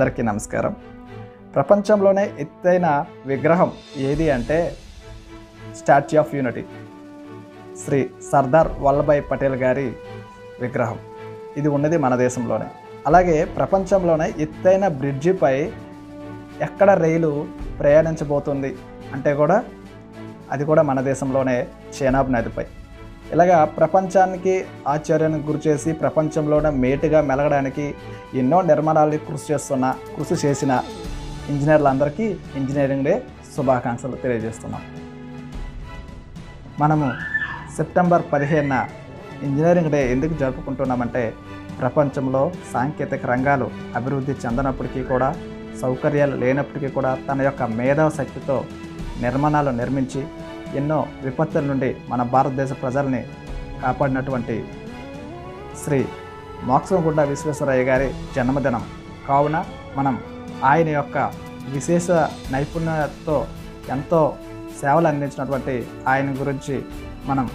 అందరికీ నమస్కారం. ప్రపంచంలోనే ఎత్తైన విగ్రహం ఏది అంటే statue of unity, Shri Sardar Vallabhbhai Patel గారి విగ్రహం. ఇది ఉన్నది మన దేశంలోనే. అలాగే ప్రపంచంలోనే ఎత్తైన బ్రిడ్జిపై ఎక్కడ రైలు ప్రయాణించబోతుంది అంటే కూడా అది కూడా మన దేశంలోనే చేనాబ్ నదిపై. ఇలాగా ప్రపంచానికి ఆశ్చర్యానికి గురిచేసి ప్రపంచంలోనే మేటుగా మెలగడానికి ఎన్నో నిర్మాణాలు కృషి చేసిన ఇంజనీర్లందరికీ ఇంజనీరింగ్ డే శుభాకాంక్షలు తెలియజేస్తున్నాం. మనము సెప్టెంబర్ 15న ఇంజనీరింగ్ డే ఎందుకు జరుపుకుంటున్నామంటే ప్రపంచంలో సాంకేతిక రంగాలు అభివృద్ధి చెందనప్పటికీ కూడా, సౌకర్యాలు లేనప్పటికీ కూడా తన యొక్క మేధావ శక్తితో నిర్మాణాలు నిర్మించి ఎన్నో విపత్తుల నుండి మన భారతదేశ ప్రజల్ని కాపాడినటువంటి శ్రీ మోక్షగుండ విశ్వేశ్వరయ్య గారి జన్మదినం కావున మనం ఆయన యొక్క విశేష నైపుణ్యతతో ఎంతో సేవలు అందించినటువంటి ఆయన గురించి మనం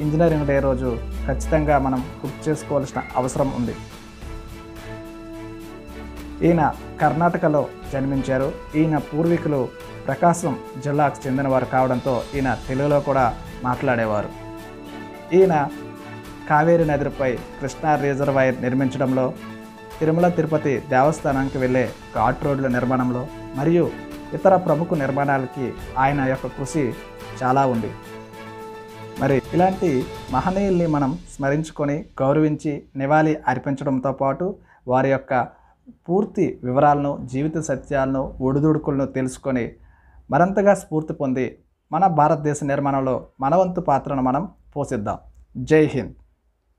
ఇంజనీరింగ్ డే రోజు ఖచ్చితంగా మనం గుర్తు చేసుకోవాల్సిన అవసరం ఉంది. ఈయన కర్ణాటకలో జన్మించారు. ఈయన పూర్వీకులు ప్రకాశం జిల్లాకు చెందినవారు కావడంతో ఈయన తెలుగులో కూడా మాట్లాడేవారు. ఈయన కావేరీ నదిపై కృష్ణా రిజర్వాయర్ నిర్మించడంలో, తిరుమల తిరుపతి దేవస్థానానికి వెళ్ళే ఘాట్ రోడ్ల నిర్మాణంలో మరియు ఇతర ప్రముఖ నిర్మాణాలకి ఆయన యొక్క కృషి చాలా ఉంది. మరి ఇలాంటి మహనీయుల్ని మనం స్మరించుకొని గౌరవించి నివాళి అర్పించడంతో పాటు వారి యొక్క పూర్తి వివరాలను, జీవిత సత్యాలను, ఒడిదుడుకులను తెలుసుకొని మరింతగా స్ఫూర్తి పొంది మన భారతదేశ నిర్మాణంలో మన వంతు పాత్రను మనం పోషిద్దాం. జై హింద్.